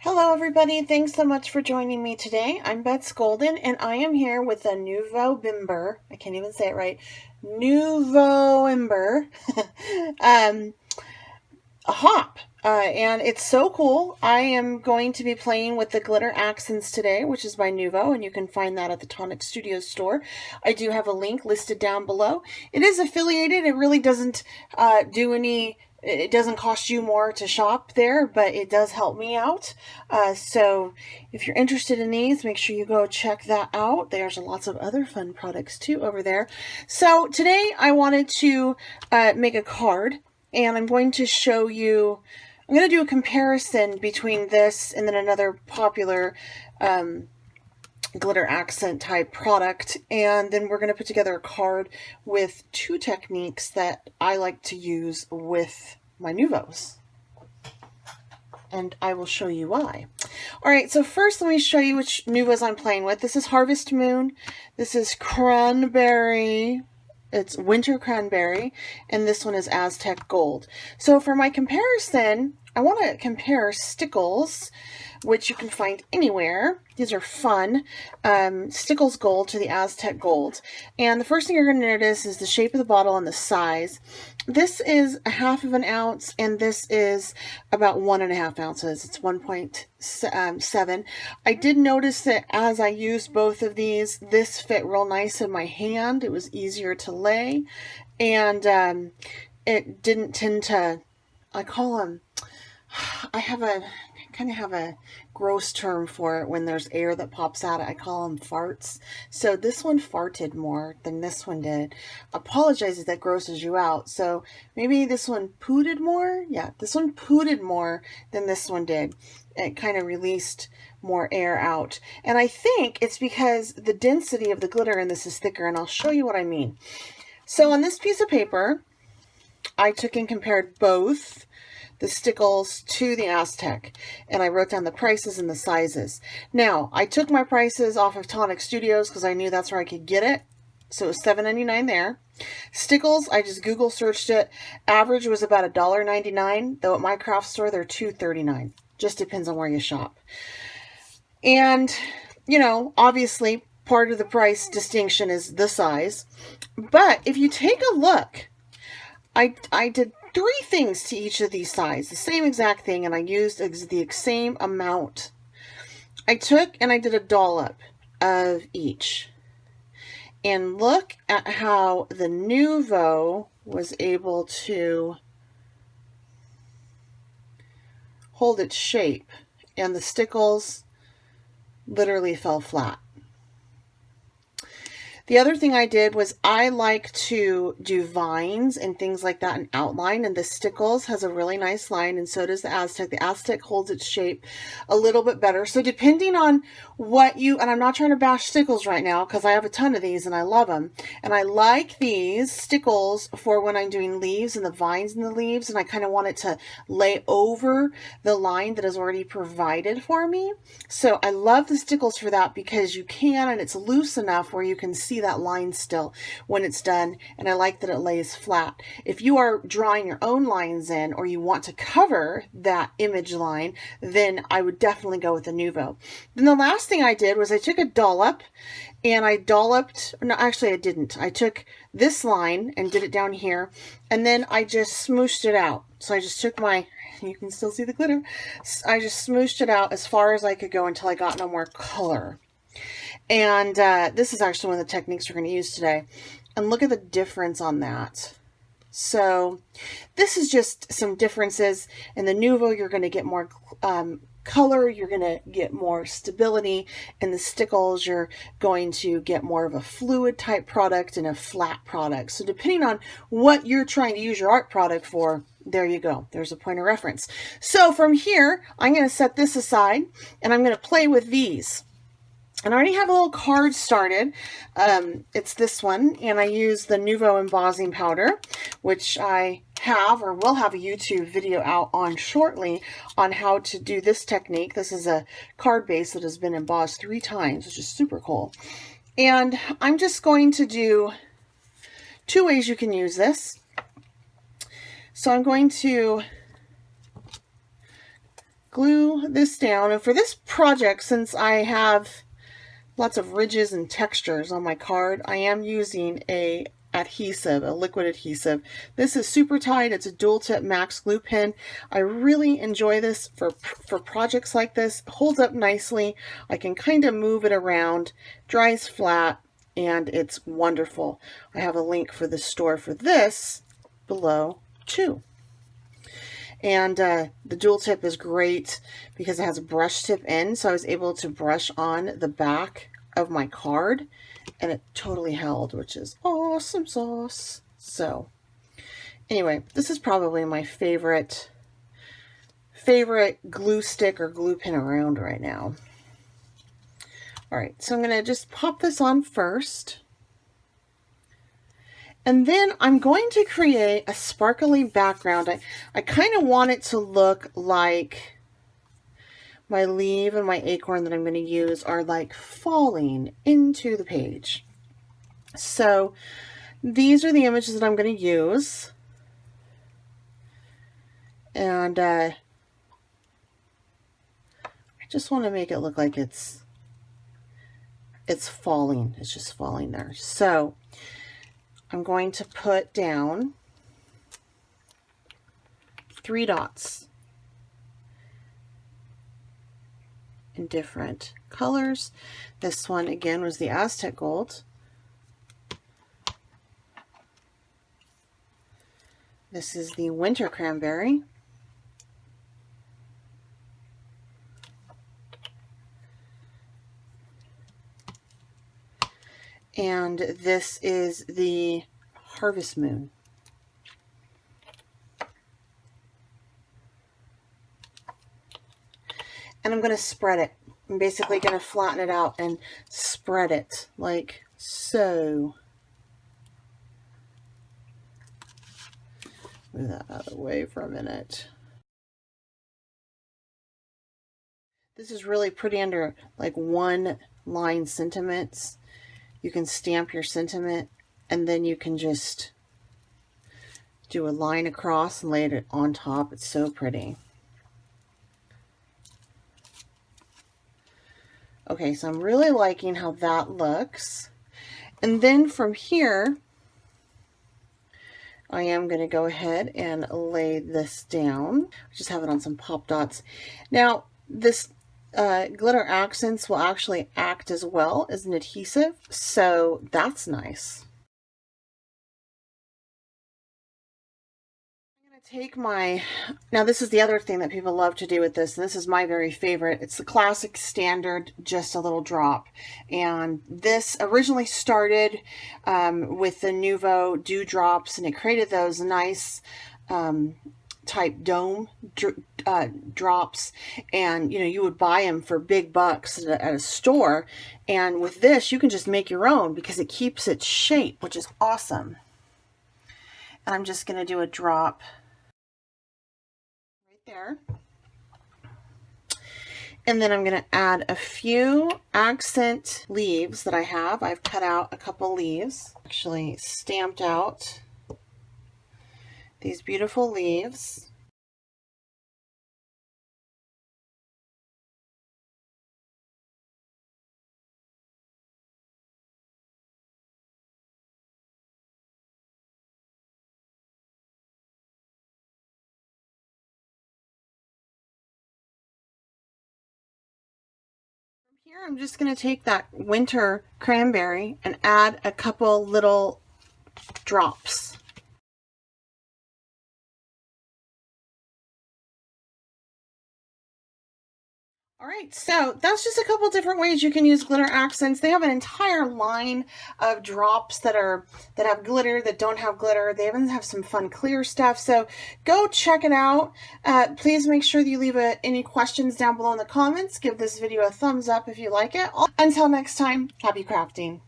Hello everybody, thanks so much for joining me today. I'm Beth Golden and I am here with a Nuvo Bimber. I can't even say it right. Nuvo Bimber. A hop. And it's so cool. I am going to be playing with the Glitter Accents today, which is by Nuvo, and you can find that at the Tonic Studios store. I do have a link listed down below. It is affiliated. It really doesn't it doesn't cost you more to shop there, but it does help me out. So if you're interested in these, make sure you go check that out. There's lots of other fun products too over there. So today I wanted to make a card, and I'm going to show you, I'm going to do a comparison between this and then another popular glitter accent type product, and then we're going to put together a card with two techniques that I like to use with my Nuvos, and I will show you why. Alright, so first let me show you which Nuvos I'm playing with. This is Harvest Moon, this is Cranberry, it's Winter Cranberry, and this one is Aztec Gold. So for my comparison, I want to compare Stickles, which you can find anywhere. These are fun. Stickles Gold to the Aztec Gold. And the first thing you're going to notice is the shape of the bottle and the size. This is 1/2 ounce, and this is about 1.5 ounces. It's 1.7. I did notice that as I used both of these, this fit real nice in my hand. It was easier to lay, and it didn't tend to, I call them, I kind of have a gross term for it when there's air that pops out. I call them farts. So this one farted more than this one did. Apologize if that grosses you out. So maybe this one pooted more. Yeah, this one pooted more than this one did. It kind of released more air out. And I think it's because the density of the glitter in this is thicker, and I'll show you what I mean. So on this piece of paper, I took and compared both the Stickles to the Aztec, and I wrote down the prices and the sizes. Now, I took my prices off of Tonic Studios because I knew that's where I could get it. So it was $7.99 there. Stickles, I just Google searched it. Average was about $1.99, though at my craft store they're $2.39. Just depends on where you shop. And, you know, obviously part of the price distinction is the size. But if you take a look, I did 3 things to each of these sides, the same exact thing, and I used the same amount. I took and I did a dollop of each. And look at how the Nuvo was able to hold its shape, and the Stickles literally fell flat. The other thing I did was I like to do vines and things like that in outline, and the Stickles has a really nice line, and so does the Aztec. The Aztec holds its shape a little bit better. So depending on what you, and I'm not trying to bash Stickles right now because I have a ton of these and I love them. And I like these Stickles for when I'm doing leaves and the vines in the leaves, and I kind of want it to lay over the line that is already provided for me. So I love the Stickles for that because you can, and it's loose enough where you can see that line still when it's done, and I like that it lays flat. If you are drawing your own lines in, or you want to cover that image line, then I would definitely go with the Nuvo. Then the last thing I did was I took a dollop, and I dolloped, no, actually I didn't. I took this line and did it down here, and then I just smooshed it out. So I just took my, you can still see the glitter, I just smooshed it out as far as I could go until I got no more color. And this is actually one of the techniques we're going to use today. And look at the difference on that. So this is just some differences. In the Nuvo, you're going to get more color. You're going to get more stability. In the Stickles, you're going to get more of a fluid type product and a flat product. So depending on what you're trying to use your art product for, there you go. There's a point of reference. So from here, I'm going to set this aside, and I'm going to play with these. And I already have a little card started. It's this one, and I use the Nuvo embossing powder, which I have or will have a YouTube video out on shortly on how to do this technique. This is a card base that has been embossed 3 times, which is super cool. And I'm just going to do 2 ways you can use this. So I'm going to glue this down. And for this project, since I have lots of ridges and textures on my card, I am using a liquid adhesive. This is super tight. It's a dual tip max glue pen. I really enjoy this for projects like this. It holds up nicely. I can kind of move it around, dries flat, and it's wonderful. I have a link for the store for this below too. And the dual tip is great because it has a brush tip in, so I was able to brush on the back of my card, and it totally held, which is awesome sauce. So anyway, this is probably my favorite glue stick or glue pen around right now. All right, so I'm gonna just pop this on first. And then I'm going to create a sparkly background. I kind of want it to look like my leaf and my acorn that I'm going to use are like falling into the page. So these are the images that I'm going to use. And I just want to make it look like it's falling. It's just falling there. So I'm going to put down 3 dots in different colors. This one again was the Aztec Gold. This is the Winter Cranberry. And this is the Harvest Moon. And I'm going to spread it. I'm basically going to flatten it out and spread it like so. Move that out of the way for a minute. This is really pretty under like 1 line sentiments. You can stamp your sentiment, and then you can just do a line across and lay it on top. It's so pretty. Okay, so I'm really liking how that looks. And then from here, I am going to go ahead and lay this down. Just have it on some pop dots. Now, this Glitter Accents will actually act as well as an adhesive, so that's nice. I'm going to take now this is the other thing that people love to do with this, and this is my very favorite. It's the classic standard, just a little drop. And this originally started with the Nuvo Dewdrops, and it created those nice type dome drops, and you would buy them for big bucks at a store, and with this you can just make your own because it keeps its shape, which is awesome. And I'm just going to do a drop right there, and then I'm going to add a few accent leaves that I have. I've cut out a couple leaves, actually stamped out these beautiful leaves. From here, I'm just going to take that Winter Cranberry and add a couple little drops. All right, so that's just a couple different ways you can use glitter accents. They have an entire line of drops that have glitter, that don't have glitter. They even have some fun clear stuff. So go check it out. Please make sure that you leave any questions down below in the comments. Give this video a thumbs up if you like it. Until next time, happy crafting.